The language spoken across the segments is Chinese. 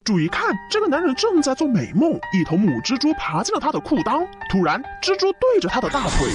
注意看，这个男人正在做美梦，一头母蜘蛛爬进了他的裤裆。突然，蜘蛛对着他的大腿，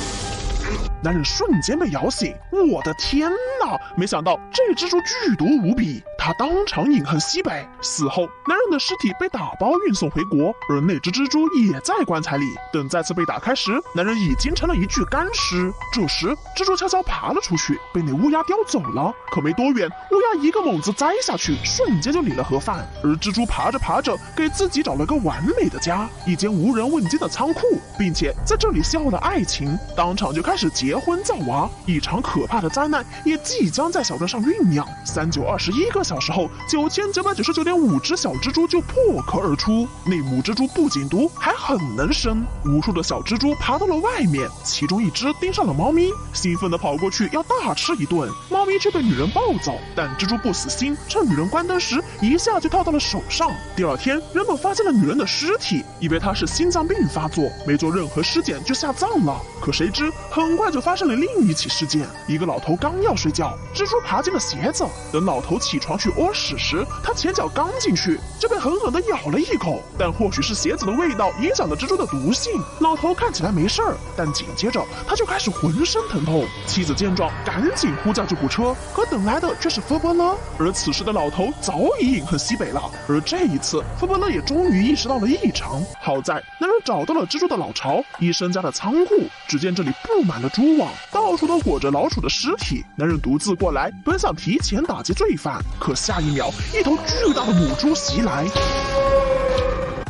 男人瞬间被咬醒。我的天哪！没想到这蜘蛛剧毒无比，他当场饮恨西北。死后，男人的尸体被打包运送回国，而那只蜘蛛也在棺材里。等再次被打开时，男人已经成了一具干尸。这时，蜘蛛悄悄爬了出去，被那乌鸦叼走了。可没多远，乌鸦一个猛子栽下去，瞬间就领了盒饭。而蜘蛛爬着爬着，给自己找了个完美的家，一间无人问津的仓库，并且在这里邂逅了爱情，当场就开始结婚造娃。一场可怕的灾难也即将在小镇上酝酿。3921个小时后，9999.5只小蜘蛛就破壳而出。那母蜘蛛不仅毒，还很能生。无数的小蜘蛛爬到了外面，其中一只盯上了猫咪，兴奋地跑过去要大吃一顿。猫咪却被女人抱走，但蜘蛛不死心，趁女人关灯时一下就套到了手上。第二天，人们发现了女人的尸体，以为她是心脏病发作，没做任何尸检就下葬了。可谁知很快就发生了另一起事件，一个老头刚要睡觉，蜘蛛爬进了鞋子。等老头起床去屙屎时，他前脚刚进去就被狠狠地咬了一口，但或许是鞋子的味道影响了蜘蛛的毒性。老头看起来没事儿，但紧接着他就开始浑身疼痛。妻子见状赶紧呼叫救护车，可等来的却是弗伯勒。而此时的老头早已饮恨西北了，而这一次弗伯勒也终于意识到了异常。好在男人找到了蜘蛛的老巢，医生家的仓库，只见这里布满了蛛网，到处都裹着老鼠的尸体。男人独自过来，本想提前打击罪犯，可下一秒，一头巨大的母猪袭来。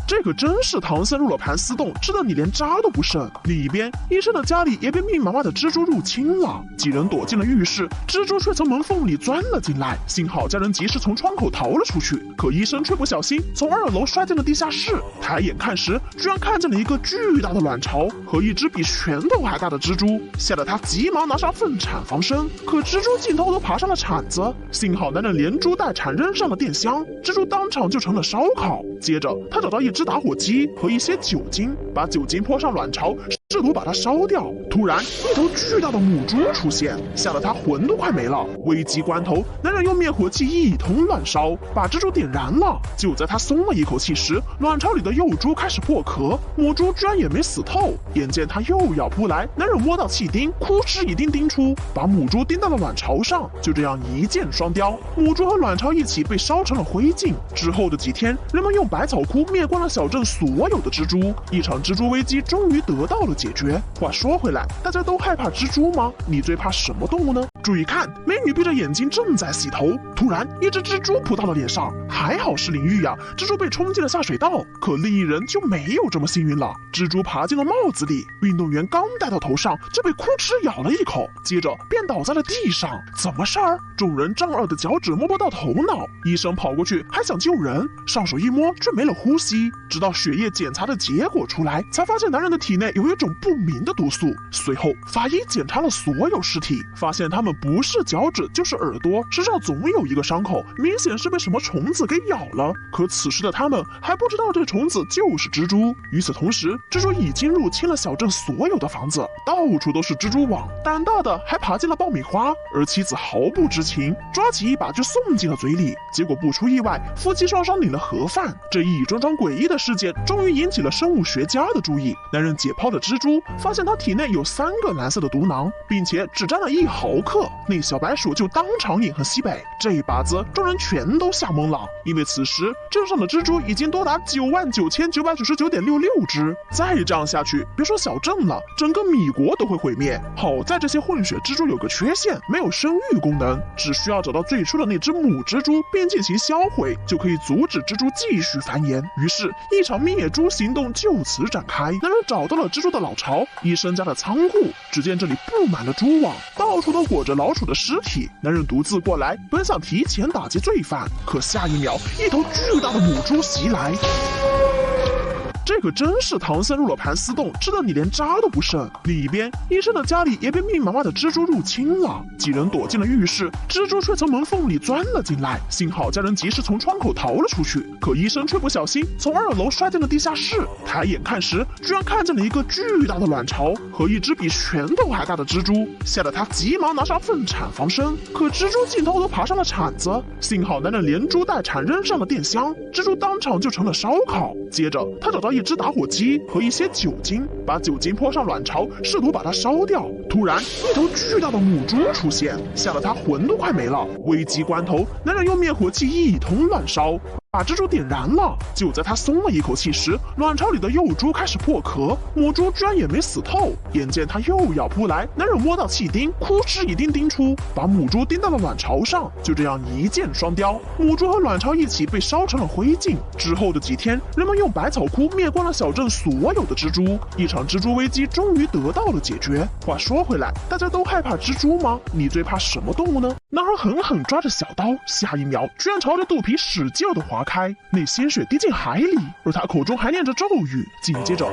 这可真是唐僧入了盘丝洞，吃的你连渣都不剩。另一边，医生的家里也被密麻麻的蜘蛛入侵了，几人躲进了浴室，蜘蛛却从门缝里钻了进来。幸好家人及时从窗口逃了出去，可医生却不小心从2楼摔进了地下室。抬眼看时，居然看见了一个巨大的卵巢和一只比拳头还大的蜘蛛，吓得他急忙拿上粪铲防身。可蜘蛛竟偷偷爬上了铲子，幸好男人连猪带铲扔上了电箱，蜘蛛当场就成了烧烤。接着他找到一只打火机和一些酒精，把酒精泼上卵巢，试图把它烧掉。突然，一头巨大的母猪出现，吓得他魂都快没了。危急关头，男人用灭火器一通乱烧，把蜘蛛点燃了。就在他松了一口气时，卵巢里的幼猪开始破壳，母猪居然也没死透。眼见他又要扑来，男人摸到气钉，哭哧一钉钉出，把母猪钉到了卵巢上。就这样一箭双雕，母猪和卵巢一起被烧成了灰烬。之后的几天，人们用百草枯灭光了小镇所有的蜘蛛，一场蜘蛛危机终于得到了解决。话说回来，大家都害怕蜘蛛吗？你最怕什么动物呢？注意看，美女闭着眼睛正在洗头，突然一只蜘蛛扑到了脸上，还好是淋浴呀，蜘蛛被冲进了下水道。可另一人就没有这么幸运了，蜘蛛爬进了帽子里，运动员刚戴到头上就被哭哧咬了一口，接着便倒在了地上。怎么事儿？众人丈二的脚趾摸不到头脑，医生跑过去还想救人，上手一摸却没了呼吸。直到血液检查的结果出来，才发现男人的体内有一种不明的毒素。随后法医检查了所有尸体，发现他们不是脚趾就是耳朵，身上总有一个伤口，明显是被什么虫子给咬了。可此时的他们还不知道这虫子就是蜘蛛。与此同时，蜘蛛已经入侵了小镇所有的房子，到处都是蜘蛛网，胆大的还爬进了爆米花。而妻子毫不知情，抓起一把就送进了嘴里。结果不出意外，夫妻双双领了盒饭。这一桩桩诡异的事件终于引起了生物学家的注意。男人解剖了蜘蛛，发现它体内有3个蓝色的毒囊，并且只占了1毫克。那小白鼠就当场饮恨西北。这一把子众人全都吓懵了，因为此时镇上的蜘蛛已经多达99999.66只。再这样下去，别说小镇了，整个米国都会毁灭。好在这些混血蜘蛛有个缺陷，没有生育功能，只需要找到最初的那只母蜘蛛并进行销毁，就可以阻止蜘蛛继续繁衍。于是一场灭蛛行动就此展开。男人找到了蜘蛛的老巢，医生家的仓库，只见这里布满了蛛网，到处都裹着老鼠的尸体。男人独自过来，本想提前打击罪犯，可下一秒，一头巨大的母猪袭来。这可真是唐僧入了盘丝洞，吃的你连渣都不剩。另一边，医生的家里也被密密麻麻的蜘蛛入侵了，几人躲进了浴室，蜘蛛却从门缝里钻了进来。幸好家人及时从窗口逃了出去，可医生却不小心从2楼摔进了地下室。抬眼看时，居然看见了一个巨大的卵巢和一只比拳头还大的蜘蛛，吓得他急忙拿上粪铲防身。可蜘蛛竟偷偷爬上了铲子，幸好男人连猪带铲扔上了电箱，蜘蛛当场就成了烧烤。接着他找到一只打火机和一些酒精，把酒精泼上卵巢，试图把它烧掉。突然一头巨大的母猪出现，吓得他魂都快没了。危急关头，男人用灭火器一通乱烧，把蜘蛛点燃了。就在他松了一口气时，卵巢里的幼猪开始破壳，母猪居然也没死透。眼见他又要扑来，男人摸到气钉，哭哧一钉钉出，把母猪钉到了卵巢上。就这样一箭双雕，母猪和卵巢一起被烧成了灰烬。之后的几天，人们用百草枯灭光了小镇所有的蜘蛛，一场蜘蛛危机终于得到了解决。话说回来，大家都害怕蜘蛛吗？你最怕什么动物呢？男孩狠狠抓着小刀，下一秒居然朝着肚皮使劲地划开，那鲜血滴进海里，而他口中还念着咒语。紧接着，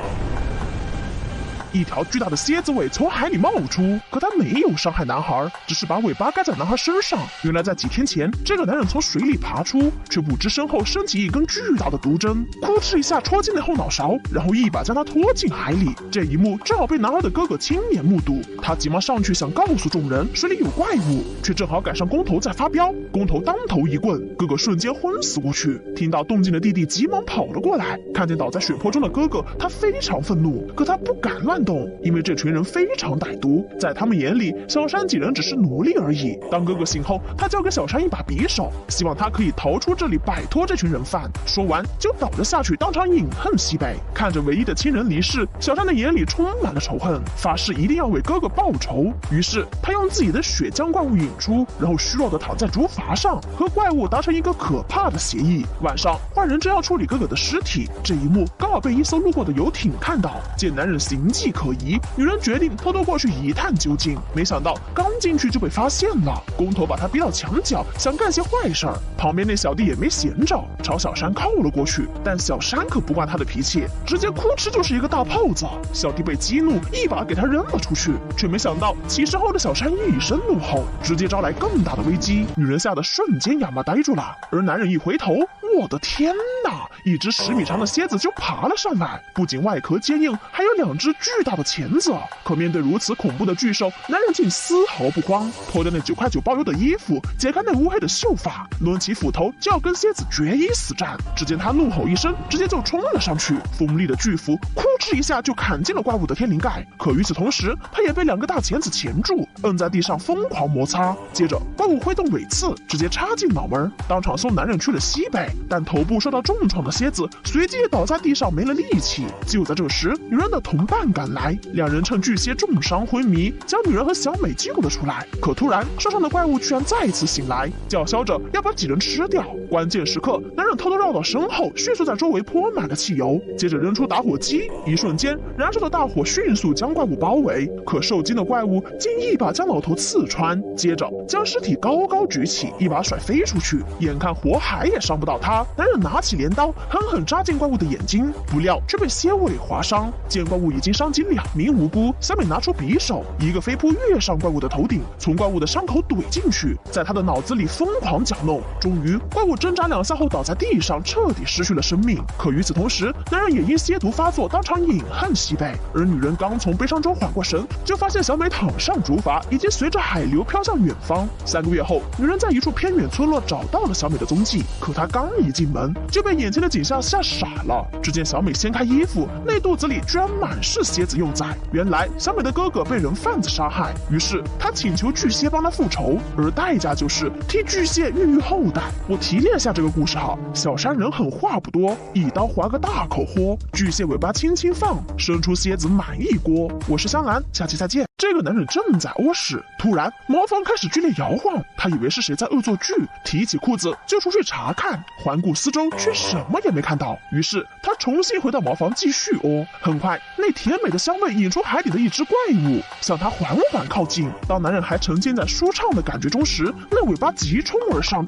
一条巨大的蝎子尾从海里冒出，可它没有伤害男孩，只是把尾巴盖在男孩身上。原来在几天前，这个男人从水里爬出，却不知身后升起一根巨大的毒针，哭哧一下戳进了后脑勺，然后一把将他拖进海里。这一幕正好被男孩的哥哥亲眼目睹，他急忙上去想告诉众人水里有怪物，却正好赶上工头在发飙，工头当头一棍，哥哥瞬间昏死过去。听到动静的弟弟急忙跑了过来，看见倒在血泊中的哥哥，他非常愤怒，可他不敢乱动，因为这群人非常歹毒，在他们眼里，小山几人只是奴隶而已。当哥哥醒后，他交给小山一把匕首，希望他可以逃出这里，摆脱这群人犯。说完就倒了下去，当场饮恨西北。看着唯一的亲人离世，小山的眼里充满了仇恨，发誓一定要为哥哥报仇。于是他用自己的血将怪物引出，然后虚弱的躺在竹筏上，和怪物达成一个可怕的协议。晚上，坏人正要处理哥哥的尸体，这一幕刚好被一艘路过的游艇看到，见男人形迹可疑，女人决定偷偷过去一探究竟。没想到刚进去就被发现了，工头把他逼到墙角，想干些坏事儿。旁边那小弟也没闲着，朝小山靠了过去，但小山可不惯他的脾气，直接哭哧就是一个大炮子。小弟被激怒，一把给他扔了出去，却没想到起身后的小山一声怒吼，直接招来更大的危机。女人吓得瞬间哑巴呆住了，而男人一回头，我的天哪！一只10米长的蝎子就爬了上来，不仅外壳坚硬，还有2只巨大的钳子。可面对如此恐怖的巨兽，男人竟丝毫不慌，脱掉那9块9包邮的衣服，解开那乌黑的秀发，抡起斧头就要跟蝎子决一死战。只见他怒吼一声，直接就冲了上去，锋利的巨斧哭哧一下就砍进了怪物的天灵盖。可与此同时，他也被2个大钳子钳住，摁在地上疯狂摩擦。接着怪物挥动尾刺，直接插进脑门，当场送男人去了西北。但头部受到重创的蝎子随即也倒在地上没了力气。就在这时，女人的同伴赶来，2人趁巨蝎重伤昏迷，将女人和小美救了出来。可突然受伤的怪物居然再次醒来，叫嚣着要把几人吃掉。关键时刻，男人偷偷绕到身后，迅速在周围泼满了汽油，接着扔出打火机，一瞬间燃烧的大火迅速将怪物包围。可受惊的怪物竟一把将老头刺穿，接着将尸体高高举起，一把甩飞出去，眼看火海也伤不到他。男人拿起镰刀狠狠扎进怪物的眼睛，不料却被蝎尾划伤。见怪物已经伤及2名无辜，小美拿出匕首，一个飞扑跃上怪物的头顶，从怪物的伤口怼进去，在他的脑子里疯狂搅弄。终于怪物挣扎2下后倒在地上，彻底失去了生命。可与此同时，男人也因蝎毒发作当场饮恨西北。而女人刚从悲伤中缓过神，就发现小美躺上竹筏，已经随着海流飘向远方。3个月后，女人在一处偏远村落找到了小美的踪迹，可她刚一进门就被眼前的景象吓傻了。只见小美掀开衣服，那肚子里居然满是蝎子幼崽。原来小美的哥哥被人贩子杀害，于是她请求巨蟹帮她复仇，而代价就是替巨蟹孕育后代。我提炼下这个故事哈，小山人狠话不多，一刀划个大口豁，巨蟹尾巴轻轻放，生出蝎子满一锅。我是香兰，下期再见。这个男人正在屙屎，突然茅房开始剧烈摇晃，他以为是谁在恶作剧，提起裤子就出去查看，环顾四周却什么也没看到。于是他重新回到茅房继续屙。很快，那甜美的香味引出海底的一只怪物，向他缓缓靠近。当男人还沉浸在舒畅的感觉中时，那尾巴急冲而上。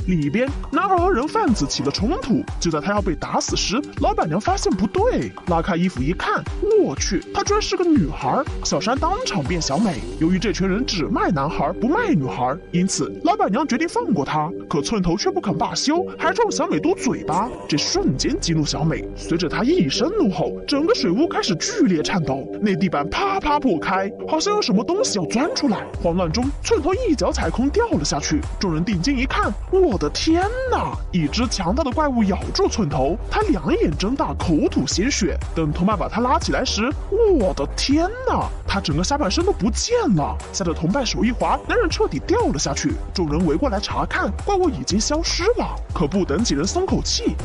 另一边，男孩和人贩子起了冲突。就在他要被打死时，老板娘发现不对，拉开衣服一看，我去，她居然是个女孩！小山当场变小美。由于这群人只卖男孩不卖女孩，因此老板娘决定放过他。可寸头却不肯罢休，还冲小美嘟嘴巴，这瞬间激怒小美。随着她一声怒吼，整个水屋开始剧烈颤抖，那地板啪啪破开，好像有什么东西要钻出来。慌乱中，寸头一脚踩空掉了下去。众人定睛一看，我的天哪！一只强大的怪物咬住寸头，他两眼睁大，口吐鲜血。等同伴把他拉起来时，我的天哪！他整个下半身都不见了。吓得同伴手一滑，男人彻底掉了下去。众人围过来查看，怪物已经消失了。可不等几人松口气，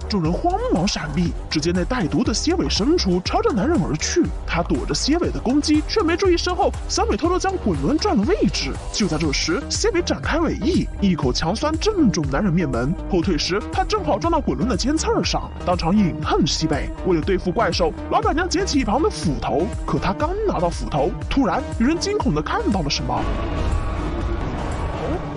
众人慌忙闪避，只见那带毒的蝎尾伸出，朝着男人而去。他躲着蝎尾的攻击，却没注意身后小美偷偷将滚轮转了位置。就在这时，蝎尾展开尾翼，一口强酸正中男人面门。后退时，他正好撞到滚轮的尖刺上，当场饮恨西北。为了对付怪兽，老板娘捡起一旁的斧头，可他刚拿到斧头，突然有人惊恐地看到了什么。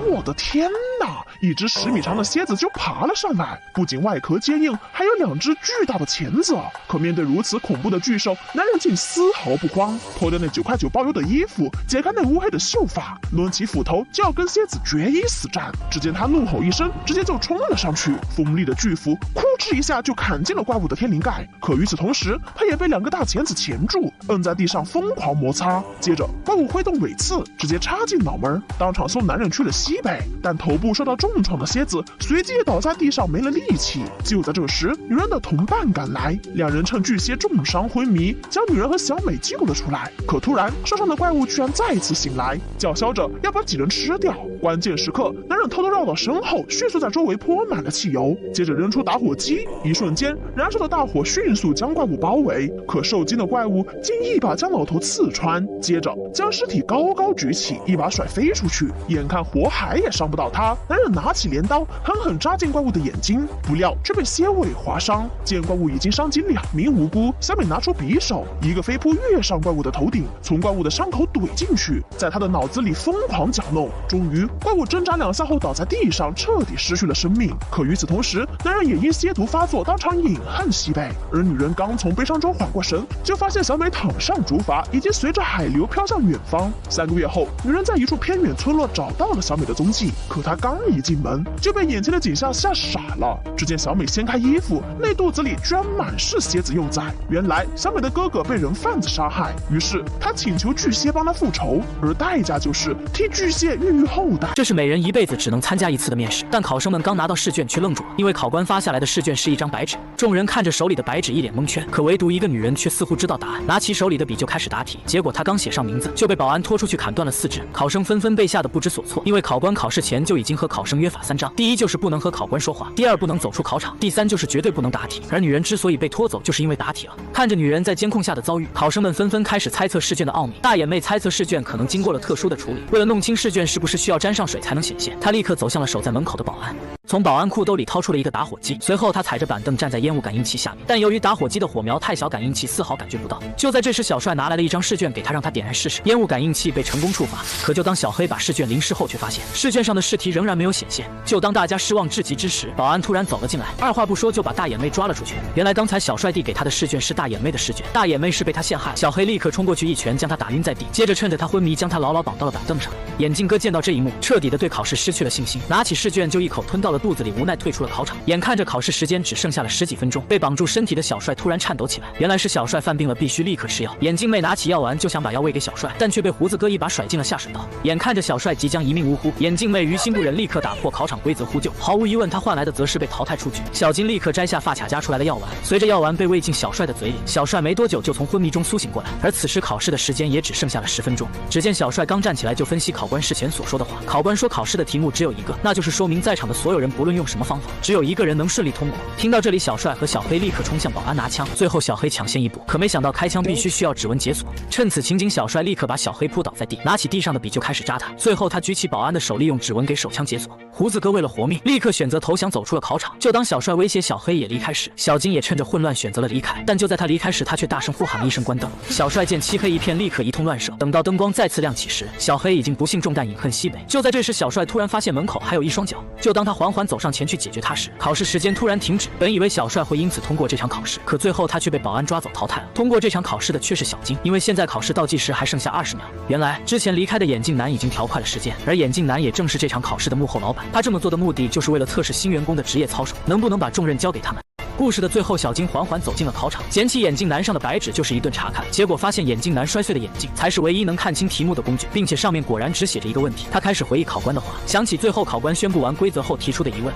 我的天哪！一只10米长的蝎子就爬了上来，不仅外壳坚硬，还有2只巨大的钳子。可面对如此恐怖的巨兽，男人竟丝毫不慌，脱掉那9块9包邮的衣服，解开那乌黑的秀发，抡起斧头就要跟蝎子决一死战。只见他怒吼一声，直接就冲了上去，锋利的巨斧呼哧一下就砍进了怪物的天灵盖。可与此同时，他也被2个大钳子钳住，摁在地上疯狂摩擦。接着，怪物挥动尾刺，直接插进脑门，当场送男人去了西北。但头部受到重创的蝎子随即倒在地上没了力气。就在这时，女人的同伴赶来，2人趁巨蝎重伤昏迷，将女人和小美救了出来。可突然，受伤的怪物居然再次醒来，叫嚣着要把几人吃掉。关键时刻，男人偷偷绕到身后，迅速在周围泼满了汽油，接着扔出打火机。一瞬间，燃烧的大火迅速将怪物包围。可受惊的怪物竟一把将老头刺穿，接着将尸体高高举起，一把甩飞出去。眼看火海也伤不到他，男人拿起镰刀狠狠扎进怪物的眼睛，不料却被蝎尾划伤。见怪物已经伤及2名无辜，小美拿出匕首，一个飞扑跃上怪物的头顶，从怪物的伤口怼进去，在他的脑子里疯狂搅弄。终于，怪物挣扎2下后倒在地上，彻底失去了生命。可与此同时，男人也因蝎毒发作，当场饮恨西北。而女人刚从悲伤中缓过神，就发现小美躺上竹筏，已经随着海流飘向远方。3个月后，女人在一处偏远村落找到了小美的踪迹。可她刚一进门，就被眼前的景象吓傻了。只见小美掀开衣服，那肚子里居然满是蝎子幼崽。原来小美的哥哥被人贩子杀害，于是她请求巨蟹帮她复仇，而代价就是替巨蟹孕育后代。这是每人一辈子只能参加1次的面试，但考生们刚拿到试卷却愣住了，因为考官发下来的试卷是一张白纸。众人看着手里的白纸一脸蒙圈，可唯独一个女人却似乎知道答案，拿起手里的笔就开始答题。结果她刚写上名字，就被保安拖出去砍断了4指。考生纷纷被吓得不知所措，因为考官考试前就已经和考生约法3章：第一就是不能和考官说话，第2不能走出考场，第3就是绝对不能答题。而女人之所以被拖走，就是因为答题了。看着女人在监控下的遭遇，考生们纷纷开始猜测试卷的奥秘。大眼妹猜测试卷可能经过了特殊的处理，为了弄清试卷是不是需要沾上水才能显现，她立刻走向了守在门口的保安，从保安裤兜里掏出了一个打火机，随后她踩着板凳站在烟雾感应器下面，但由于打火机的火苗太小，感应器丝毫感觉不到。就在这时，小帅拿来了一张试卷给他，让他点燃试试。烟雾感应器被成功触发，可就当小黑把试卷淋湿后，却发现试卷上的试题仍然没有显现。就当大家失望至极之时，保安突然走了进来，二话不说就把大眼妹抓了出去。原来刚才小帅递给他的试卷是大眼妹的试卷，大眼妹是被他陷害。小黑立刻冲过去一拳将他打晕在地，接着趁着他昏迷将他牢牢绑到了板凳上。眼镜哥见到这一幕，彻底的对考试失去了信心，拿起试卷就一口吞到了肚子里，无奈退出了考场。眼看着考试时间只剩下了10几分钟，被绑住身体的小帅突然颤抖起来，原来是小帅犯病了，必须立刻吃药。眼镜妹拿起药丸就想把药喂给小帅，但却被胡子哥一把甩进了下水道。眼看着小帅即将一命呜呼，眼镜妹于心不忍，立刻打破考场规则呼救。毫无疑问，他换来的则是被淘汰出局。小金立刻摘下发卡夹出来的药丸，随着药丸被喂进小帅的嘴里，小帅没多久就从昏迷中苏醒过来。而此时考试的时间也只剩下了10分钟。只见小帅刚站起来就分析考官事前所说的话，考官说考试的题目只有一个，那就是说明在场的所有人不论用什么方法，只有一个人能顺利通过。听到这里，小帅和小黑立刻冲向保安拿枪，最后小黑抢先一步，可没想到开枪必须需要指纹解锁。趁此情景，小帅立刻把小黑扑倒在地，拿起地上的笔就开始扎他，最后他举起保安的手，利用指纹给手枪解锁。胡子哥为了活命，立刻选择投降，走出了考场。就当小帅威胁小黑也离开时，小金也趁着混乱选择了离开。但就在他离开时，他却大声呼喊了一声关灯。小帅见漆黑一片，立刻一通乱射。等到灯光再次亮起时，小黑已经不幸中弹，饮恨西北。就在这时，小帅突然发现门口还有一双脚。就当他缓缓走上前去解决他时，考试时间突然停止。本以为小帅会因此通过这场考试，可最后他却被保安抓走淘汰了。通过这场考试的却是小金，因为现在考试倒计时还剩下20秒。原来之前离开的眼镜男已经调快了时间，而眼镜男也正是这场考试的幕后老板。他这么做的目的就是为了测试新员工的职业操守能不能把重任交给他们。故事的最后，小金缓缓走进了考场，捡起眼镜男上的白纸就是一顿查看，结果发现眼镜男摔碎的眼镜才是唯一能看清题目的工具，并且上面果然只写着一个问题。他开始回忆考官的话，想起最后考官宣布完规则后提出的疑问。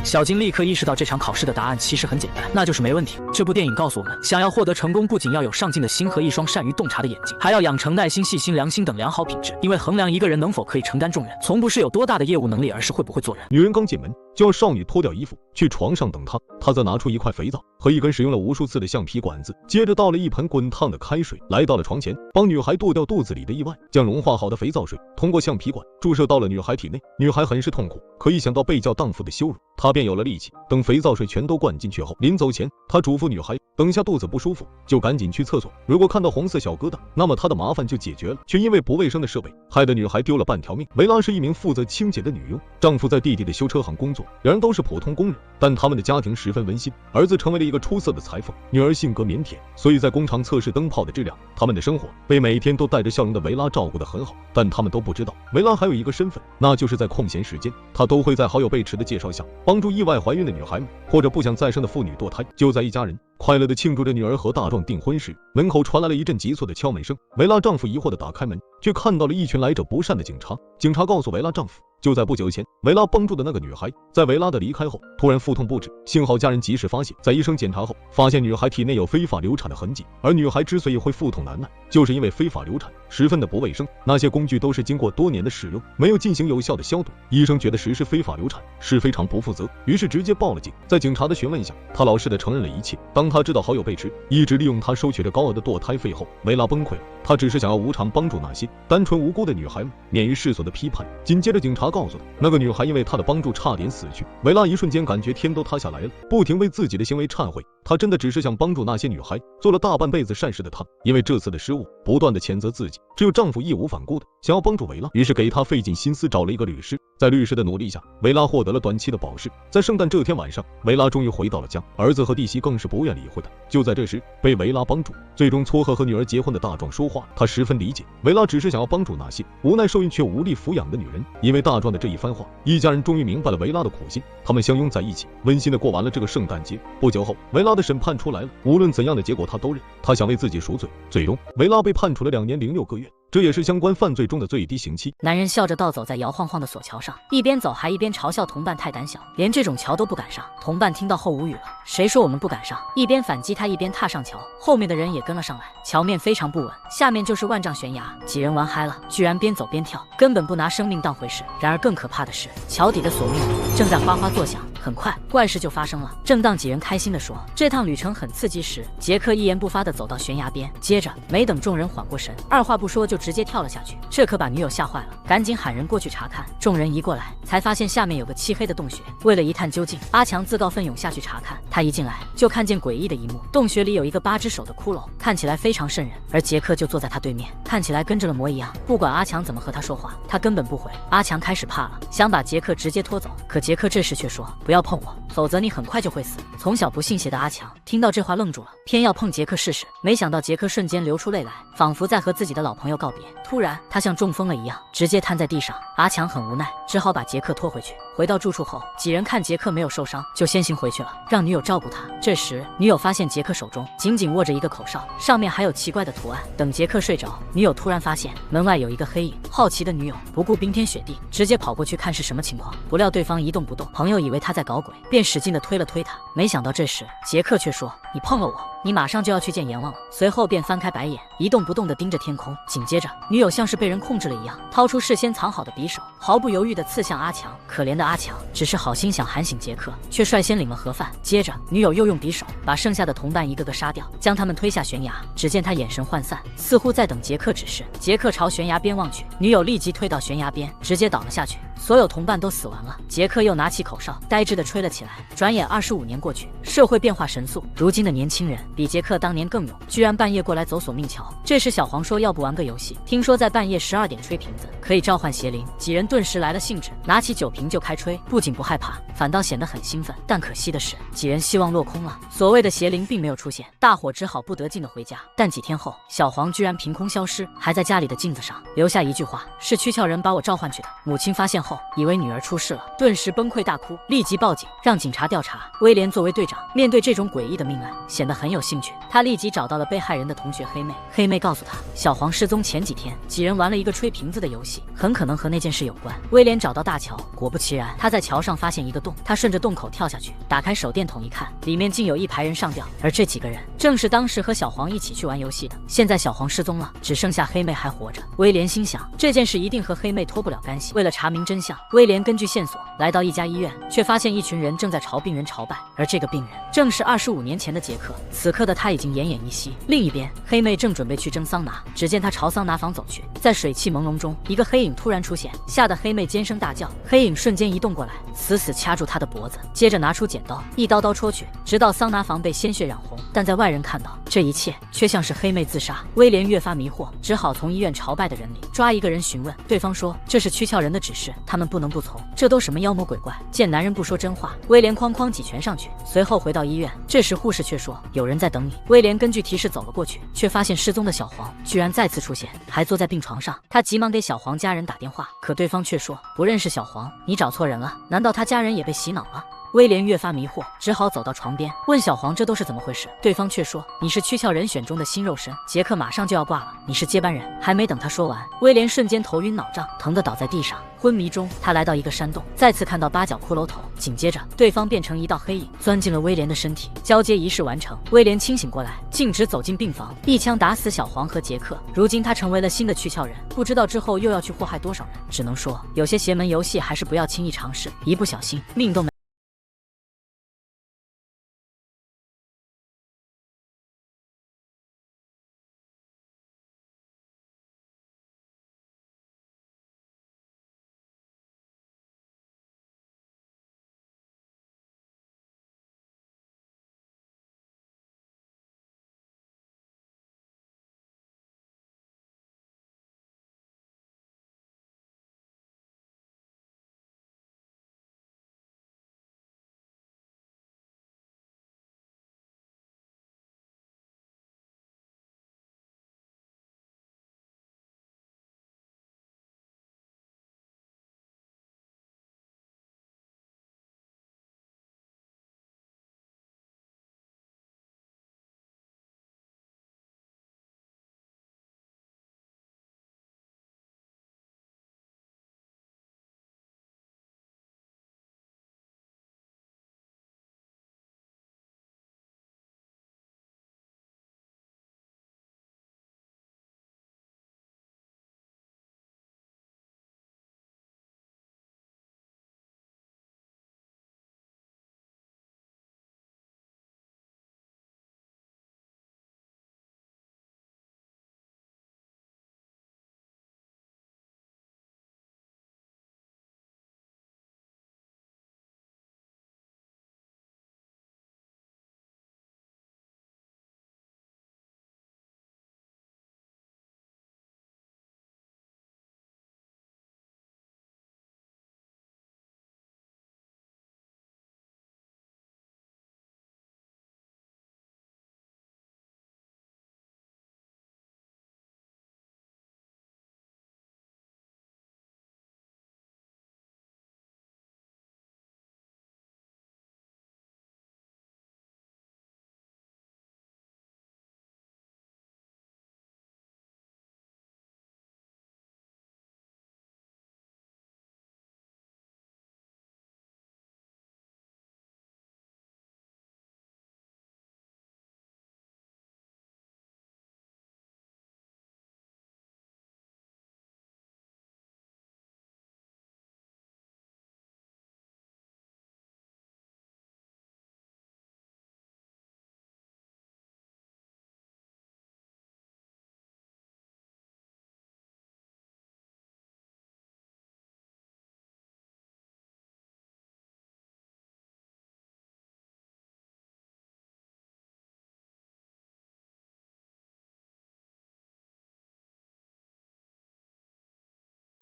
小金立刻意识到这场考试的答案其实很简单，那就是没问题。这部电影告诉我们，想要获得成功，不仅要有上进的心和一双善于洞察的眼睛，还要养成耐心、细心、良心等良好品质。因为衡量一个人能否可以承担重任，从不是有多大的业务能力，而是会不会做人。女人刚进门，就要少女脱掉衣服去床上等她，她则拿出一块肥皂和一根使用了无数次的橡皮管子，接着倒了一盆滚烫的开水，来到了床前，帮女孩剁掉肚子里的意外，将融化好的肥皂水通过橡皮管注射到了女孩体内。女孩很是痛苦，可一想到被叫荡妇的羞辱，她便有了力气。等肥皂水全都灌进去后，临走前，她嘱咐女孩，等下肚子不舒服就赶紧去厕所，如果看到红色小疙瘩，那么她的麻烦就解决了。却因为不卫生的设备，害得女孩丢了半条命。维拉是一名负责清洁的女佣，丈夫在弟弟的修车行工作，两人都是普通工人，但他们的家庭十分温馨。儿子成为了一个出色的裁缝，女儿性格腼腆，所以在工厂测试灯泡的质量，他们的生活被每天都带着笑容的维拉照顾得很好。但他们都不知道，维拉还有一个身份，那就是在空闲时间，她都会在好友贝池的介绍下，帮助意外怀孕的女孩们或者不想再生的妇女堕胎。就在一家人快乐地庆祝着女儿和大壮订婚时，门口传来了一阵急促的敲门声。维拉丈夫疑惑地打开门，却看到了一群来者不善的警察。警察告诉维拉丈夫，就在不久前，维拉帮助的那个女孩在维拉的离开后突然腹痛不止，幸好家人及时发现，在医生检查后发现女孩体内有非法流产的痕迹。而女孩之所以会腹痛难耐，就是因为非法流产十分的不卫生，那些工具都是经过多年的使用，没有进行有效的消毒。医生觉得实施非法流产是非常不负责，于是直接报了警。在警察的询问下，他老实的承认了一切。当他知道好友贝池一直利用他收取着高额的堕胎费后，维拉崩溃了。他只是想要无偿帮助那些单纯无辜的女孩们免于世俗的批判。紧接着警察告诉他，那个女孩因为他的帮助差点死去。维拉一瞬间感觉天都塌下来了，不停为自己的行为忏悔。他真的只是想帮助那些女孩，做了大半辈子善事的他，因为这次的失误不断的谴责自己。只有丈夫义无反顾的想要帮助维拉，于是给他费尽心思找了一个律师。在律师的努力下，维拉获得了短期的保释。在圣诞这天晚上，维拉终于回到了家，儿子和弟媳更是不愿理会他。就在这时，被维拉帮助，最终撮合和女儿结婚的大壮说话，他十分理解维拉只是想要帮助那些无奈受孕却无力抚养的女人。因为大壮的这一番话，一家人终于明白了维拉的苦心，他们相拥在一起，温馨的过完了这个圣诞节。不久后，维拉的审判出来了，无论怎样的结果他都认，他想为自己赎罪。最终，维拉被判处了2年0.6个月，这也是相关犯罪中的最低刑期。男人笑着倒走在摇晃晃的索桥上，一边走还一边嘲笑同伴太胆小，连这种桥都不敢上。同伴听到后无语了，谁说我们不敢上？一边反击他一边踏上桥，后面的人也跟了上来。桥面非常不稳，下面就是万丈悬崖，几人玩嗨了，居然边走边跳，根本不拿生命当回事。然而更可怕的是，桥底的索命铃正在哗哗作响。很快，怪事就发生了。正当几人开心地说这趟旅程很刺激时，杰克一言不发地走到悬崖边，接着没等众人缓过神，二话不说就直接跳了下去。这可把女友吓坏了，赶紧喊人过去查看。众人一过来，才发现下面有个漆黑的洞穴。为了一探究竟，阿强自告奋勇下去查看。他一进来就看见诡异的一幕，洞穴里有一个8只手的骷髅，看起来非常瘆人，而杰克就坐在他对面，看起来跟着了魔一样。不管阿强怎么和他说话，他根本不回。阿强开始怕了，想把杰克直接拖走，可杰克这时却说，不要碰我，否则你很快就会死。从小不信邪的阿强听到这话愣住了，偏要碰杰克试试。没想到杰克瞬间流出泪来，仿佛在和自己的老朋友告别。突然他像中风了一样，直接瘫在地上。阿强很无奈，只好把杰克拖回去。回到住处后，几人看杰克没有受伤，就先行回去了，让女友照顾他。这时女友发现杰克手中紧紧握着一个口哨，上面还有奇怪的图案。等杰克睡着，女友突然发现门外有一个黑影。好奇的女友不顾冰天雪地，直接跑过去看是什么情况。不料对方一动不动，朋友以为他在搞鬼，便使劲地推了推他。没想到这时杰克却说，你碰了我。你马上就要去见阎王了。随后便翻开白眼，一动不动地盯着天空。紧接着，女友像是被人控制了一样，掏出事先藏好的匕首，毫不犹豫地刺向阿强。可怜的阿强只是好心想喊醒杰克，却率先领了盒饭。接着，女友又用匕首把剩下的同伴一个个杀掉，将他们推下悬崖。只见他眼神涣散，似乎在等杰克指示。杰克朝悬崖边望去，女友立即推到悬崖边，直接倒了下去。所有同伴都死完了。杰克又拿起口哨，呆滞地吹了起来。转眼25年过去，社会变化神速，如今的年轻人比杰克当年更勇，居然半夜过来走索命桥。这时小黄说要不玩个游戏，听说在半夜12点吹瓶子可以召唤邪灵，几人顿时来了兴致，拿起酒瓶就开吹，不仅不害怕，反倒显得很兴奋。但可惜的是，几人希望落空了，所谓的邪灵并没有出现，大伙只好不得劲地回家。但几天后，小黄居然凭空消失，还在家里的镜子上留下一句话：是躯壳人把我召唤去的。母亲发现后，以为女儿出事了，顿时崩溃大哭，立即报警，让警察调查。威廉作为队长，面对这种诡异的命案，显得很有兴趣。他立即找到了被害人的同学黑妹，黑妹告诉他，小黄失踪前几天，几人玩了一个吹瓶子的游戏，很可能和那件事有关。威廉找到大桥，果不其然，他在桥上发现一个洞，他顺着洞口跳下去，打开手电筒一看，里面竟有一排人上吊，而这几个人正是当时和小黄一起去玩游戏的。现在小黄失踪了，只剩下黑妹还活着。威廉心想，这件事一定和黑妹脱不了干系。为了查明真相，威廉根据线索来到一家医院，却发现一群人正在朝病人朝拜，而这个病人正是25年前的杰克。此刻的他已经奄奄一息。另一边，黑妹正准备去蒸桑拿，只见他朝桑拿房走去，在水汽朦胧中，一个黑影突然出现，吓得黑妹尖声大叫。黑影瞬间移动过来，死死掐住他的脖子，接着拿出剪刀，一刀刀戳去，直到桑拿房被鲜血染红。但在外人看到，这一切却像是黑妹自杀。威廉越发迷惑，只好从医院朝拜的人里抓一个人询问，对方说这是躯壳人的指示，他们不能不从。这都什么妖魔鬼怪？见男人不说真话，威廉哐哐几拳上去，随后回到医院。这时护士却说有人在等你。威廉根据提示走了过去，却发现失踪的小黄居然再次出现，还坐在病床上。他急忙给小黄家人打电话，可对方却说不认识小黄，你找错人了，难道他家人也被洗脑了？威廉越发迷惑，只好走到床边问小黄这都是怎么回事。对方却说你是躯壳人选中的新肉身，杰克马上就要挂了，你是接班人。还没等他说完，威廉瞬间头晕脑胀，疼得倒在地上。昏迷中，他来到一个山洞，再次看到八角骷髅头，紧接着对方变成一道黑影，钻进了威廉的身体。交接仪式完成，威廉清醒过来，径直走进病房，一枪打死小黄和杰克。如今他成为了新的躯壳人，不知道之后又要去祸害多少人。只能说有些邪门游戏还是不要轻易尝试，一不小心命都没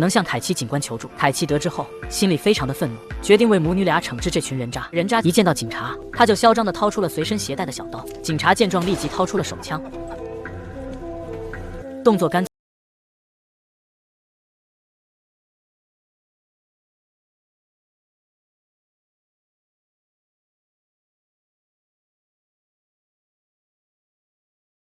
能向凯奇警官求助。凯奇得知后，心里非常的愤怒，决定为母女俩惩治这群人渣。人渣一见到警察，他就嚣张地掏出了随身携带的小刀。警察见状，立即掏出了手枪，动作干脆。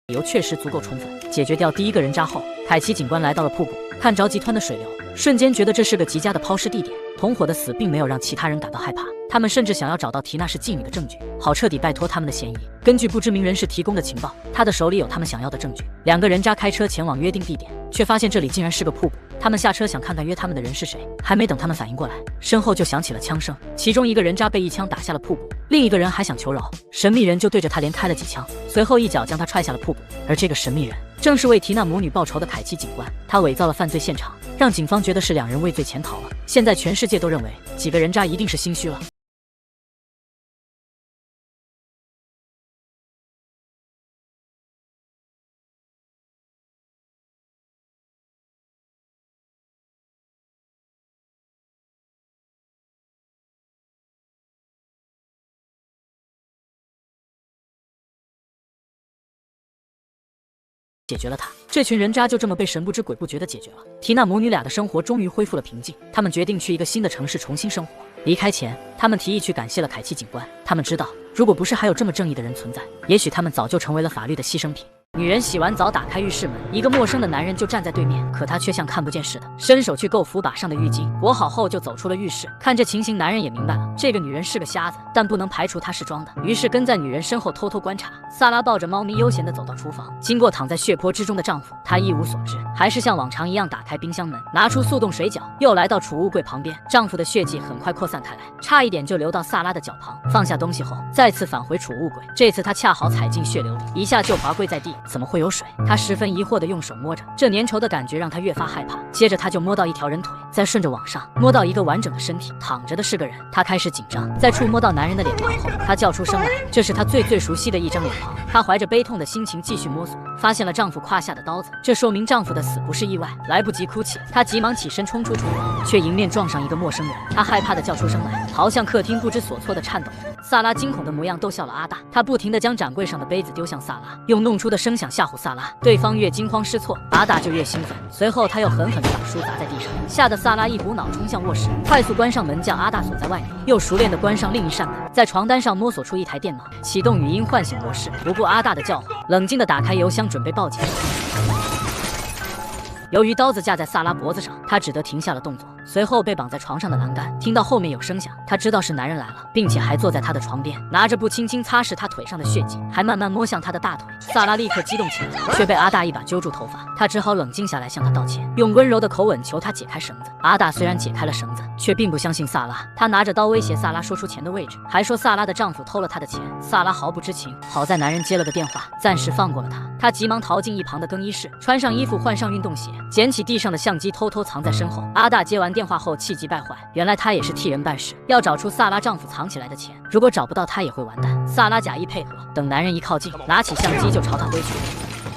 理由确实足够充分。解决掉第一个人渣后，凯奇警官来到了瀑布，看着急湍的水流，瞬间觉得这是个极佳的抛尸地点。同伙的死并没有让其他人感到害怕，他们甚至想要找到缇娜是妓女的证据，好彻底摆脱他们的嫌疑。根据不知名人士提供的情报，他的手里有他们想要的证据。两个人渣开车前往约定地点，却发现这里竟然是个瀑布。他们下车想看看约他们的人是谁，还没等他们反应过来，身后就响起了枪声。其中一个人渣被一枪打下了瀑布，另一个人还想求饶，神秘人就对着他连开了几枪，随后一脚将他踹下了瀑布。而这个神秘人正是为缇娜母女报仇的凯奇警官，他伪造了犯罪现场，让警方觉得是两人畏罪潜逃了。现在全世界都认为几个人渣一定是心虚了。解决了他，这群人渣就这么被神不知鬼不觉地解决了。缇娜母女俩的生活终于恢复了平静，他们决定去一个新的城市重新生活。离开前，他们提议去感谢了凯奇警官。他们知道，如果不是还有这么正义的人存在，也许他们早就成为了法律的牺牲品。女人洗完澡打开浴室门，一个陌生的男人就站在对面，可他却像看不见似的，伸手去够扶把上的浴巾，裹好后就走出了浴室。看这情形，男人也明白了，这个女人是个瞎子，但不能排除她是装的，于是跟在女人身后偷偷观察。萨拉抱着猫咪悠闲地走到厨房，经过躺在血泊之中的丈夫，她一无所知，还是像往常一样打开冰箱门，拿出速冻水饺，又来到储物柜旁边。丈夫的血迹很快扩散开来，差一点就流到萨拉的脚旁。放下东西后，再次返回储物柜，这次她恰好踩进血流里，一下就滑跪在地。怎么会有水？她十分疑惑地用手摸着，这粘稠的感觉让她越发害怕。接着她就摸到一条人腿，再顺着往上摸到一个完整的身体，躺着的是个人。她开始紧张，在触摸到男人的脸庞后，她叫出声来，这是她最熟悉的一张脸庞。她怀着悲痛的心情继续摸索，发现了丈夫胯下的刀子，这说明丈夫的死不是意外。来不及哭泣，她急忙起身冲出厨房，却迎面撞上一个陌生人。她害怕地叫出声来，逃向客厅，不知所措地颤抖着。萨拉惊恐的模样逗笑了阿大，她不停地将展柜上的杯子丢向萨拉，用弄出的声响吓唬萨拉。对方越惊慌失措，阿大就越兴奋。随后他又狠狠地把书砸在地上，吓得萨拉一股脑冲向卧室，快速关上门，将阿大锁在外面，又熟练地关上另一扇门，在床单上摸索出一台电脑，启动语音唤醒模式，不顾阿大的叫唤，冷静地打开邮箱准备报警。由于刀子架在萨拉脖子上，他只得停下了动作，随后被绑在床上的栏杆听到后面有声响，他知道是男人来了，并且还坐在他的床边，拿着布轻轻擦拭他腿上的血迹，还慢慢摸向他的大腿。萨拉立刻激动起来，却被阿大一把揪住头发，他只好冷静下来向他道歉，用温柔的口吻求他解开绳子。阿大虽然解开了绳子，却并不相信萨拉，他拿着刀威胁萨拉说出钱的位置，还说萨拉的丈夫偷了他的钱。萨拉毫不知情，好在男人接了个电话，暂时放过了他。他急忙逃进一旁的更衣室，穿上衣服，换上运动鞋，捡起地上的相机，偷偷藏在身后。阿大接完电话后气急败坏，原来他也是替人办事，要找出萨拉丈夫藏起来的钱，如果找不到他也会完蛋。萨拉假意配合，等男人一靠近，拿起相机就朝他挥去。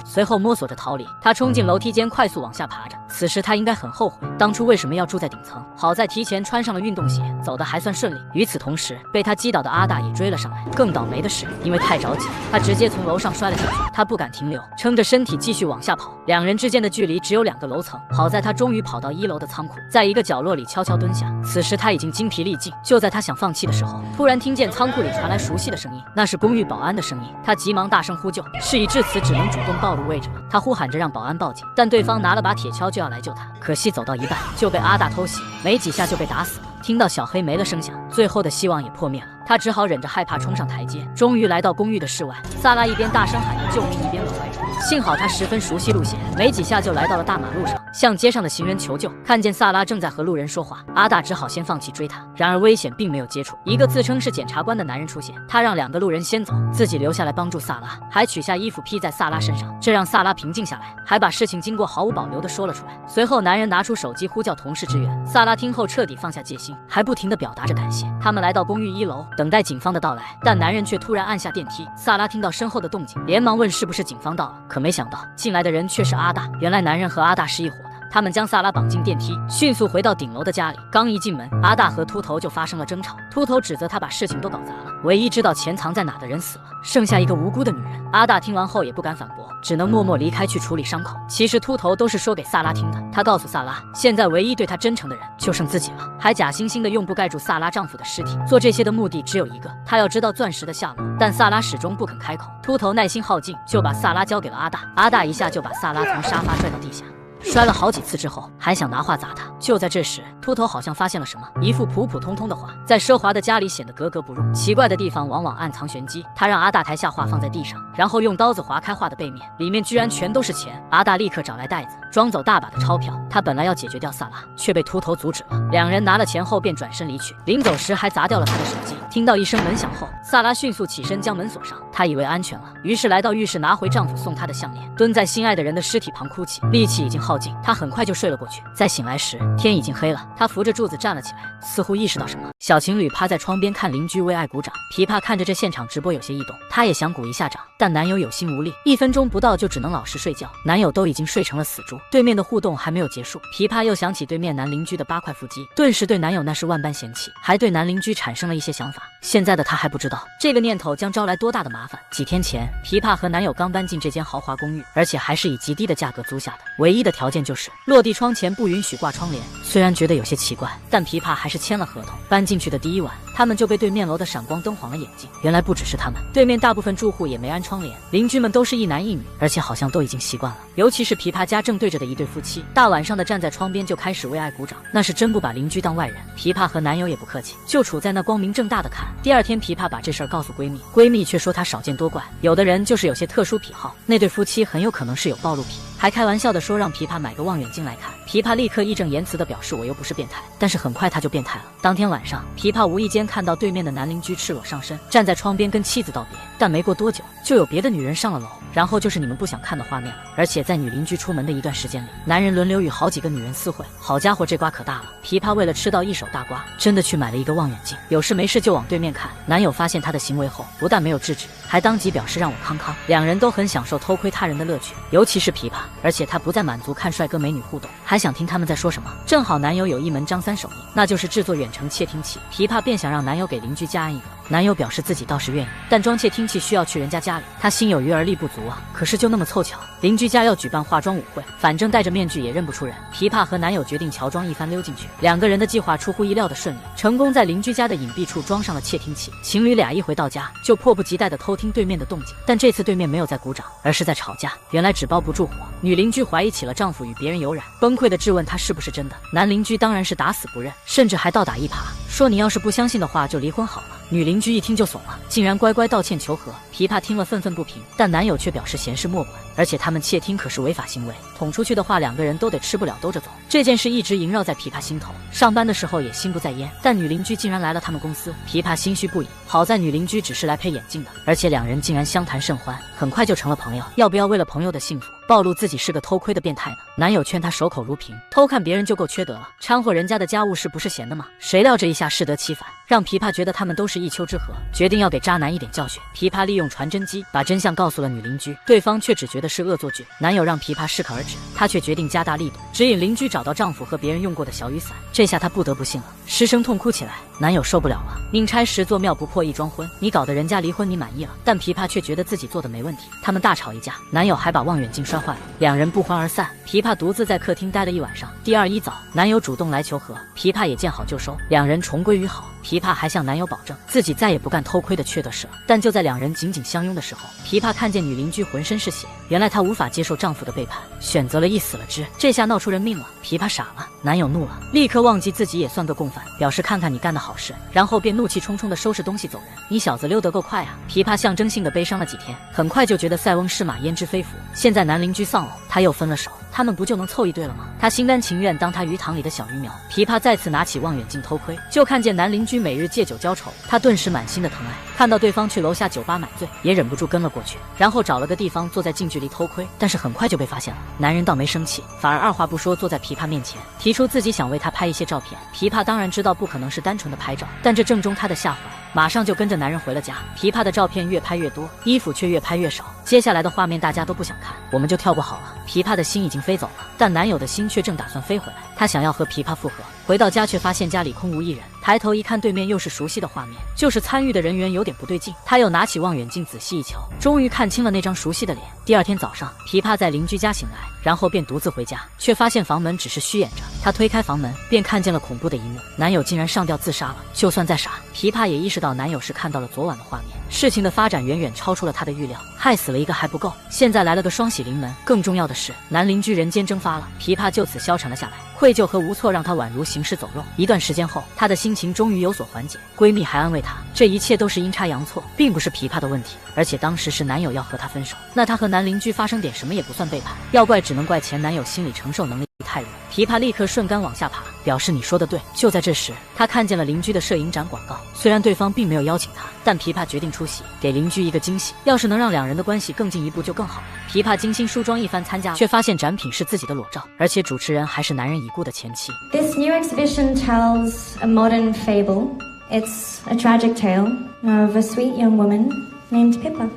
随后摸索着逃离，他冲进楼梯间，快速往下爬着。此时他应该很后悔，当初为什么要住在顶层。好在提前穿上了运动鞋，走得还算顺利。与此同时，被他击倒的阿大也追了上来。更倒霉的是，因为太着急，他直接从楼上摔了下去。他不敢停留，撑着身体继续往下跑。两人之间的距离只有2个楼层。好在他终于跑到1楼的仓库，在一个角落里悄悄蹲下。此时他已经精疲力尽。就在他想放弃的时候，突然听见仓库里传来熟悉的声音，那是公寓保安的声音。他急忙大声呼救，事已至此，只能主动暴露位置了。他呼喊着让保安报警，但对方拿了把铁锹就要来救他，可惜走到一半就被阿大偷袭，没几下就被打死了。听到小黑没了声响，最后的希望也破灭了。他只好忍着害怕冲上台阶，终于来到公寓的室外。萨拉一边大声喊着救命，一边往外冲。幸好他十分熟悉路线，没几下就来到了大马路上，向街上的行人求救。看见萨拉正在和路人说话，阿大只好先放弃追他。然而危险并没有结束，一个自称是检察官的男人出现，他让2个路人先走，自己留下来帮助萨拉，还取下衣服披在萨拉身上，这让萨拉平静下来，还把事情经过毫无保留地说了出来。随后男人拿出手机呼叫同事支援，萨拉听后彻底放下戒心，还不停地表达着感谢。他们来到公寓1楼，等待警方的到来，但男人却突然按下电梯。萨拉听到身后的动静，连忙问是不是警方到了，可没想到进来的人却是阿大。原来男人和阿大是一伙的，他们将萨拉绑进电梯，迅速回到顶楼的家里。刚一进门，阿大和秃头就发生了争吵。秃头指责他把事情都搞砸了，唯一知道钱藏在哪的人死了，剩下一个无辜的女人。阿大听完后也不敢反驳，只能默默离开去处理伤口。其实秃头都是说给萨拉听的，他告诉萨拉，现在唯一对他真诚的人就剩自己了，还假惺惺的用布盖住萨拉丈夫的尸体。做这些的目的只有一个，他要知道钻石的下落。但萨拉始终不肯开口，秃头耐心耗尽，就把萨拉交给了阿大。阿大一下就把萨拉从沙发拽到地下。摔了好几次之后，还想拿话砸他。就在这时，秃头好像发现了什么，一副普普通通的画，在奢华的家里显得格格不入。奇怪的地方往往暗藏玄机。他让阿大抬下画放在地上，然后用刀子划开画的背面，里面居然全都是钱。阿大立刻找来袋子，装走大把的钞票。他本来要解决掉萨拉，却被秃头阻止了。两人拿了钱后便转身离去，临走时还砸掉了他的手机。听到一声门响后，萨拉迅速起身将门锁上，她以为安全了，于是来到浴室拿回丈夫送她的项链，蹲在心爱的人的尸体旁哭泣，力气已经耗尽，她很快就睡了过去。在醒来时，天已经黑了，她扶着柱子站了起来，似乎意识到什么。小情侣趴在窗边看邻居为爱鼓掌，琵琶看着这现场直播有些异动，她也想鼓一下掌，但男友有心无力，1分钟不到就只能老实睡觉。男友都已经睡成了死猪，对面的互动还没有结束，琵琶又想起对面男邻居的8块腹肌，顿时对男友那是万般嫌弃，还对男邻居产生了一些想法。现在的她还不知道这个念头将招来多大的麻烦。几天前，琵琶和男友刚搬进这间豪华公寓，而且还是以极低的价格租下的，唯一的条件就是落地窗前不允许挂窗帘。虽然觉得有些奇怪，但琵琶还是签了合同。搬进去的第1晚，他们就被对面楼的闪光灯晃了眼睛。原来不只是他们，对面大部分住户也没安窗帘，邻居们都是一男一女，而且好像都已经习惯了。尤其是琵琶家正对着的一对夫妻，大晚上的站在窗边就开始为爱鼓掌，那是真不把邻居当外人。琵琶和男友也不客气，就处在那光明正大的看。第2天，琵琶把这事儿告诉闺蜜，闺蜜却说她少见多怪，有的人就是有些特殊癖好，那对夫妻很有可能是有暴露癖，还开玩笑的说让琵琶买个望远镜来看。琵琶立刻义正言辞地表示我又不是变态，但是很快他就变态了。当天晚上，琵琶无意间看到对面的男邻居赤裸上身，站在窗边跟妻子道别，但没过多久就有别的女人上了楼，然后就是你们不想看的画面了。而且在女邻居出门的一段时间里，男人轮流与好几个女人私会。好家伙，这瓜可大了。琵琶为了吃到一手大瓜，真的去买了一个望远镜，有事没事就往对面看。男友发现她的行为后，不但没有制止，还当即表示让我康康。两人都很享受偷窥他人的乐趣，尤其是琵琶，而且他不再满足看帅哥美女互动，还想听他们在说什么。正好男友有一门张三手艺，那就是制作远程窃听器。琵琶便想让男友给邻居家安一个，男友表示自己倒是愿意，但装窃听器需要去人家家里，他心有余而力不足啊。可是就那么凑巧，邻居家要举办化妆舞会，反正戴着面具也认不出人。琵琶和男友决定乔装一番溜进去，两个人的计划出乎意料的顺利，成功在邻居家的隐蔽处装上了窃听器。情侣俩一回到家，就迫不及待地偷听对面的动静，但这次对面没有在鼓掌，而是在吵架。原来纸包不住火，女邻居怀疑起了丈夫与别人有染，崩溃地质问他是不是真的。男邻居当然是打死不认，甚至还倒打一耙，说你要是不相信的话就离婚好了。女邻居一听就怂了，竟然乖乖道歉求和。琵琶听了愤愤不平，但男友却表示闲事莫管，而且他们窃听可是违法行为，捅出去的话两个人都得吃不了兜着走。这件事一直萦绕在琵琶心头，上班的时候也心不在焉。但女邻居竟然来了他们公司，琵琶心虚不已。好在女邻居只是来配眼镜的，而且两人竟然相谈甚欢，很快就成了朋友。要不要为了朋友的幸福暴露自己是个偷窥的变态呢？男友劝她守口如瓶，偷看别人就够缺德了，掺和人家的家务事不是闲的吗？谁料这一下适得其反，让琵琶觉得他们都是一丘之貉，决定要给渣男一点教训。琵琶利用传真机把真相告诉了女邻居，对方却只觉得是恶作剧。男友让琵琶适可而止，她却决定加大力度，指引邻居找到丈夫和别人用过的小雨伞。这下她不得不信了，失声痛哭起来。男友受不了了，宁拆十座庙不破一桩婚，你搞得人家离婚你满意了，但琵琶却觉得自己做的没问题。他们大吵一架，男友还把望远镜摔坏了，两人不欢而散。琵琶独自在客厅待了一晚上。第2一早，男友主动来求和，琵琶也见好就收，两人重归于好。琵琶还向男友保证自己再也不干偷窥的缺德事了。但就在两人紧紧相拥的时候，琵琶看见女邻居浑身是血，原来她无法接受丈夫的背叛，选择了一死了之。这下闹出人命了，琵琶傻了，男友怒了，立刻忘记自己也算个共犯，表示看看你干的好事，然后便怒气冲冲地收拾东西走人。你小子溜得够快啊！琵琶象征性的悲伤了几天，很快就觉得塞翁失马焉知非福。现在男邻居丧偶，他又分了手，他们不就能凑一对了吗？他心甘情愿当他鱼塘里的小鱼苗。琵琶再次拿起望远镜偷窥，就看见男邻居每日借酒浇愁，他顿时满心的疼爱。看到对方去楼下酒吧买醉，也忍不住跟了过去，然后找了个地方坐在近距离偷窥。但是很快就被发现了，男人倒没生气，反而二话不说坐在琵琶面前，提出自己想为他拍一些照片。琵琶当然知道不可能是单纯的拍照，但这正中他的下怀，马上就跟着男人回了家。琵琶的照片越拍越多，衣服却越拍越少。接下来的画面大家都不想看，我们就跳过好了。琵琶的心已经飞走了，但男友的心却正打算飞回来。他想要和琵琶复合，回到家却发现家里空无一人。抬头一看，对面又是熟悉的画面，就是参与的人员有点不对劲。他又拿起望远镜仔细一瞧，终于看清了那张熟悉的脸。第二天早上，琵琶在邻居家醒来，然后便独自回家，却发现房门只是虚掩着。他推开房门，便看见了恐怖的一幕，男友竟然上吊自杀了。就算再傻，琵琶也意识到男友是看到了昨晚的画面。事情的发展远远超出了他的预料，害死了一个还不够，现在来了个双喜临门。更重要的是，男邻居人间蒸发了，琵琶就此消沉了下来。愧疚和无措让她宛如行尸走肉。一段时间后，她的心情终于有所缓解，闺蜜还安慰她，这一切都是阴差阳错，并不是琵琶的问题，而且当时是男友要和她分手，那她和男邻居发生点什么也不算背叛，要怪只能怪前男友心理承受能力太弱。琵琶立刻顺杆往下爬，表示你说的对。就在这时，她看见了邻居的摄影展广告，虽然对方并没有邀请她，但琵琶决定出席，给邻居一个惊喜。要是能让两人的关系更进一步就更好了。琵琶精心梳妆一番参加，却发现展品是自己的裸照，而且主持人还是男人已故的前妻。 This new exhibition tells a modern fable. It's a tragic tale of a sweet young woman named Pippa.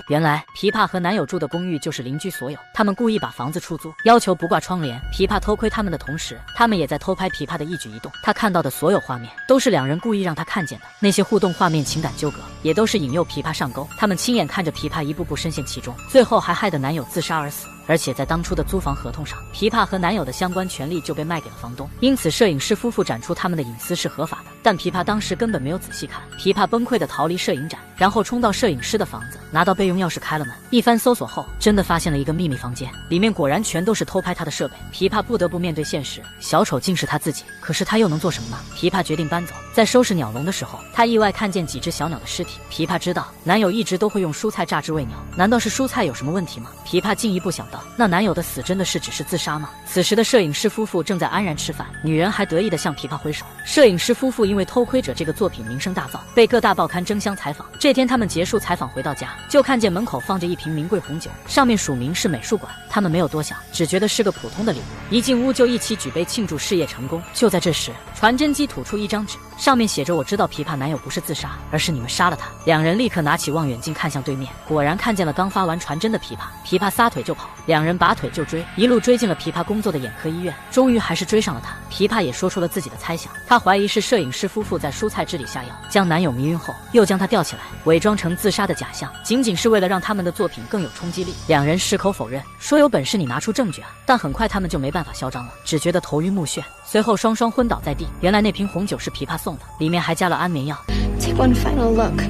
原来琵琶和男友住的公寓就是邻居所有，他们故意把房子出租，要求不挂窗帘。琵琶偷窥他们的同时，他们也在偷拍琵琶的一举一动。他看到的所有画面都是两人故意让他看见的，那些互动画面、情感纠葛，也都是引诱琵琶上钩。他们亲眼看着琵琶一步步深陷其中，最后还害得男友自杀而死。而且在当初的租房合同上，琵琶和男友的相关权利就被卖给了房东，因此摄影师夫妇展出他们的隐私是合法的。但琵琶当时根本没有仔细看，琵琶崩溃地逃离摄影展，然后冲到摄影师的房子，拿到备用钥匙开了门。一番搜索后，真的发现了一个秘密房间，里面果然全都是偷拍他的设备。琵琶不得不面对现实，小丑竟是他自己，可是他又能做什么呢？琵琶决定搬走。在收拾鸟笼的时候，他意外看见几只小鸟的尸体。琵琶知道男友一直都会用蔬菜榨汁喂鸟，难道是蔬菜有什么问题吗？琵琶进一步想到，那男友的死真的是只是自杀吗？此时的摄影师夫妇正在安然吃饭，女人还得意地向琵琶挥手。摄影师夫妇因为偷窥者这个作品名声大噪，被各大报刊争相采访。这天他们结束采访回到家，就看见门口放着一瓶名贵红酒，上面署名是美术馆。他们没有多想，只觉得是个普通的礼物，一进屋就一起举杯庆祝事业成功。就在这时，传真机吐出一张纸，上面写着：我知道琵琶男友不是自杀，而是你们杀了他。两人立刻拿起望远镜看向对面，果然看见了刚发完传真的琵琶。琵琶撒腿就跑，两人拔腿就追，一路追进了琵琶工作的眼科医院，终于还是追上了他。琵琶也说出了自己的猜想，他怀疑是摄影师夫妇在蔬菜汁里下药，将男友迷晕后又将他吊起来，伪装成自杀的假象，仅仅是为了让他们的作品更有冲击力。两人矢口否认，说有本事你拿出证据啊！但很快他们就没办法嚣张了，只觉得头晕目眩，随后双双昏倒在地。原来那瓶红酒是琵琶送的，里面还加了安眠药。Take one final look,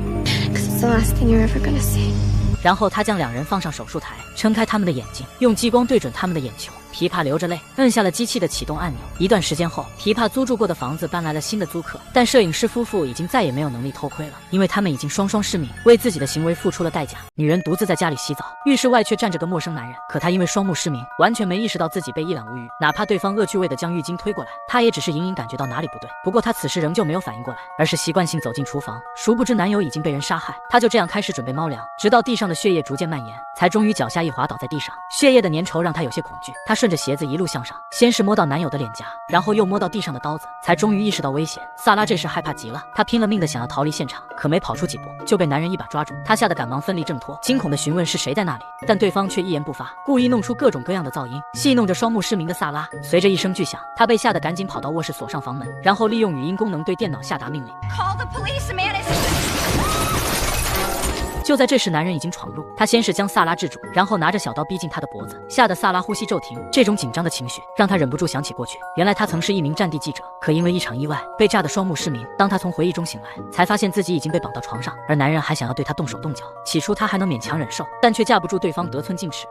'cause it's the last thing you're ever gonna see. 然后他将两人放上手术台，撑开他们的眼睛，用激光对准他们的眼球。琵琶流着泪摁下了机器的启动按钮。一段时间后，琵琶租住过的房子搬来了新的租客，但摄影师夫妇已经再也没有能力偷窥了，因为他们已经双双失明，为自己的行为付出了代价。女人独自在家里洗澡，浴室外却站着个陌生男人，可他因为双目失明，完全没意识到自己被一览无余。哪怕对方恶趣味地将浴巾推过来，他也只是隐隐感觉到哪里不对。不过他此时仍旧没有反应过来，而是习惯性走进厨房，殊不知男友已经被人杀害。他就这样开始准备猫粮，直到地上的血液逐渐蔓延，才终于脚下一滑倒在地上。血液的粘稠让他有些恐惧，他顺着鞋子一路向上，先是摸到男友的脸颊，然后又摸到地上的刀子，才终于意识到危险。萨拉这时害怕极了，她拼了命的想要逃离现场，可没跑出几步就被男人一把抓住。她吓得赶忙奋力挣脱，惊恐的询问是谁在那里，但对方却一言不发，故意弄出各种各样的噪音，戏弄着双目失明的萨拉。随着一声巨响，她被吓得赶紧跑到卧室锁上房门，然后利用语音功能对电脑下达命令。Call the police, man! 就在这时，男人已经闯入，他先是将萨拉制住，然后拿着小刀逼近他的脖子，吓得萨拉呼吸骤停。这种紧张的情绪让他忍不住想起过去，原来他曾是一名战地记者，可因为一场意外被炸得双目失明。当他从回忆中醒来，才发现自己已经被绑到床上，而男人还想要对他动手动脚。起初他还能勉强忍受，但却架不住对方得寸进尺。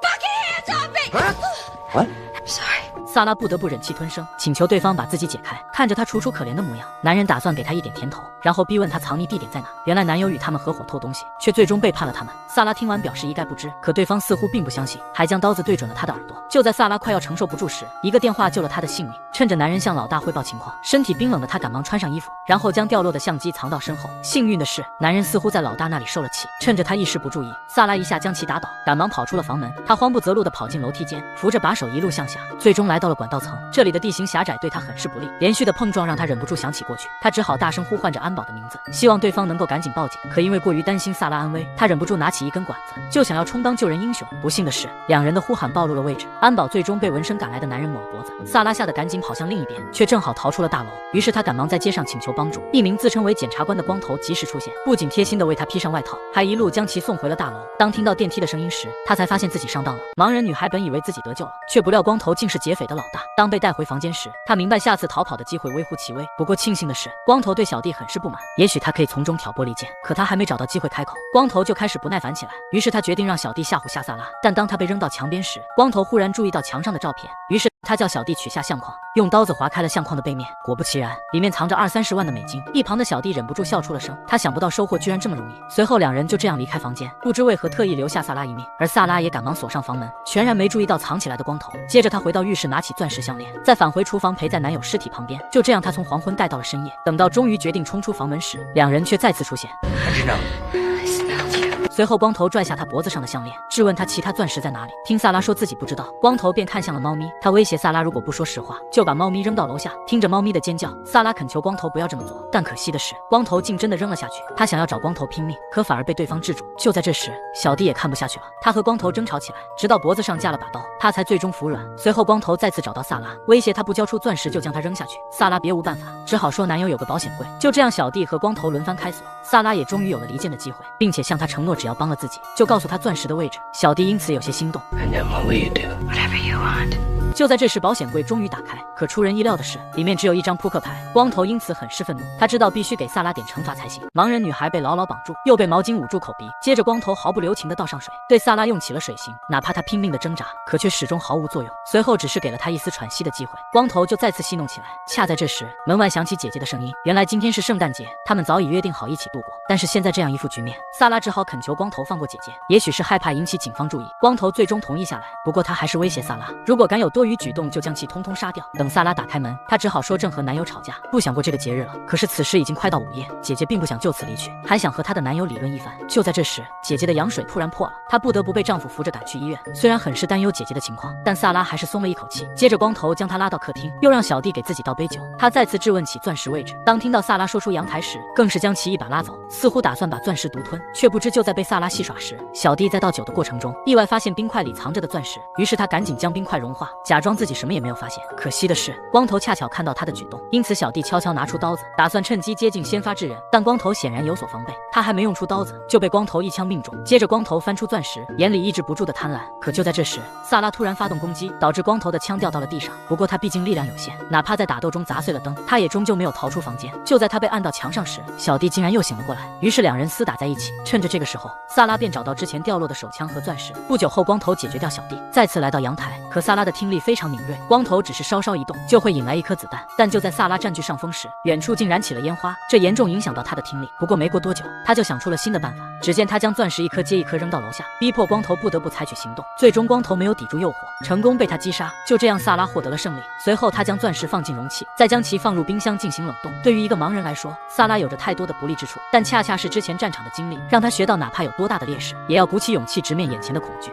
I'm sorry. 萨拉不得不忍气吞声，请求对方把自己解开。看着他楚楚可怜的模样，男人打算给他一点甜头，然后逼问他藏匿地点在哪。原来男友与他们合伙偷东西，却最终背叛了他们。萨拉听完表示一概不知，可对方似乎并不相信，还将刀子对准了他的耳朵。就在萨拉快要承受不住时，一个电话救了他的性命。趁着男人向老大汇报情况，身体冰冷的他赶忙穿上衣服，然后将掉落的相机藏到身后。幸运的是，男人似乎在老大那里受了气，趁着他一时不注意，萨拉一下将其打倒，赶忙跑出了房门。他慌不择路地跑进楼梯间，扶着把手一路向下，最终来来到了管道层，这里的地形狭窄，对他很是不利。连续的碰撞让他忍不住想起过去，他只好大声呼唤着安保的名字，希望对方能够赶紧报警。可因为过于担心萨拉安危，他忍不住拿起一根管子，就想要充当救人英雄。不幸的是，两人的呼喊暴露了位置，安保最终被闻声赶来的男人抹了脖子。萨拉吓得赶紧跑向另一边，却正好逃出了大楼。于是他赶忙在街上请求帮助。一名自称为检察官的光头及时出现，不仅贴心地为他披上外套，还一路将其送回了大楼。当听到电梯的声音时，他才发现自己上当了。盲人女孩本以为自己得救了，却不料光头竟是劫匪的老大。当被带回房间时，他明白下次逃跑的机会微乎其微。不过庆幸的是，光头对小弟很是不满，也许他可以从中挑拨离间。可他还没找到机会开口，光头就开始不耐烦起来。于是他决定让小弟吓唬吓萨拉。但当他被扔到墙边时，光头忽然注意到墙上的照片，于是他叫小弟取下相框，用刀子划开了相框的背面。果不其然，里面藏着20-30万的美金。一旁的小弟忍不住笑出了声，他想不到收获居然这么容易。随后两人就这样离开房间，不知为何特意留下萨拉一命，而萨拉也赶忙锁上房门，全然没注意到藏起来的光头。接着他回到浴室拿起钻石项链，再返回厨房陪在男友尸体旁边。就这样他从黄昏待到了深夜，等到终于决定冲出房门时，两人却再次出现。随后光头拽下他脖子上的项链，质问他其他钻石在哪里。听萨拉说自己不知道，光头便看向了猫咪，他威胁萨拉如果不说实话，就把猫咪扔到楼下。听着猫咪的尖叫，萨拉恳求光头不要这么做，但可惜的是，光头竟真的扔了下去。他想要找光头拼命，可反而被对方制住。就在这时，小弟也看不下去了，他和光头争吵起来，直到脖子上架了把刀，他才最终服软。随后光头再次找到萨拉，威胁他不交出钻石就将他扔下去。萨拉别无办法，只好说男友有个保险柜。就这样，小弟和光头轮番开锁，萨拉也终于有了离间的机会，并且向他承诺只要帮了自己，就告诉他钻石的位置。小弟因此有些心动。就在这时，保险柜终于打开，可出人意料的是，里面只有一张扑克牌。光头因此很是愤怒，他知道必须给萨拉点惩罚才行。盲人女孩被牢牢绑住，又被毛巾捂住口鼻。接着光头毫不留情地倒上水，对萨拉用起了水刑。哪怕他拼命地挣扎，可却始终毫无作用。随后只是给了他一丝喘息的机会，光头就再次戏弄起来。恰在这时，门外响起姐姐的声音。原来今天是圣诞节，他们早已约定好一起度过。但是现在这样一副局面，萨拉只好恳求光头放过姐姐。也许是害怕引起警方注意，光头最终同意下来。不过他还是威胁萨拉，如果敢有多余举动，就将其通通杀掉。等萨拉打开门，她只好说正和男友吵架，不想过这个节日了。可是此时已经快到午夜，姐姐并不想就此离去，还想和她的男友理论一番。就在这时，姐姐的羊水突然破了，她不得不被丈夫扶着赶去医院。虽然很是担忧姐姐的情况，但萨拉还是松了一口气。接着光头将她拉到客厅，又让小弟给自己倒杯酒。他再次质问起钻石位置，当听到萨拉说出阳台时，更是将其一把拉走，似乎打算把钻石独吞。却不知就在被萨拉戏耍时，小弟在倒酒的过程中意外发现冰块里藏着的钻石，于是他赶紧将冰块融化，假装自己什么也没有发现。可惜的是，光头恰巧看到他的举动，因此小弟悄悄拿出刀子，打算趁机接近先发制人。但光头显然有所防备，他还没用出刀子，就被光头一枪命中。接着光头翻出钻石，眼里抑制不住的贪婪。可就在这时，萨拉突然发动攻击，导致光头的枪掉到了地上。不过他毕竟力量有限，哪怕在打斗中砸碎了灯，他也终究没有逃出房间。就在他被按到墙上时，小弟竟然又醒了过来，于是两人厮打在一起。趁着这个时候，萨拉便找到之前掉落的手枪和钻石。不久后，光头解决掉小弟，再次来到阳台。可萨拉的听力非常敏锐，光头只是稍稍一动就会引来一颗子弹。但就在萨拉占据上风时，远处竟燃起了烟花，这严重影响到他的听力。不过没过多久，他就想出了新的办法。只见他将钻石一颗接一颗扔到楼下，逼迫光头不得不采取行动。最终光头没有抵住诱惑，成功被他击杀。就这样，萨拉获得了胜利。随后他将钻石放进容器，再将其放入冰箱进行冷冻。对于一个盲人来说，萨拉有着太多的不利之处，但恰恰是之前战场的经历，让他学到哪怕有多大的劣势，也要鼓起勇气直面眼前的恐惧。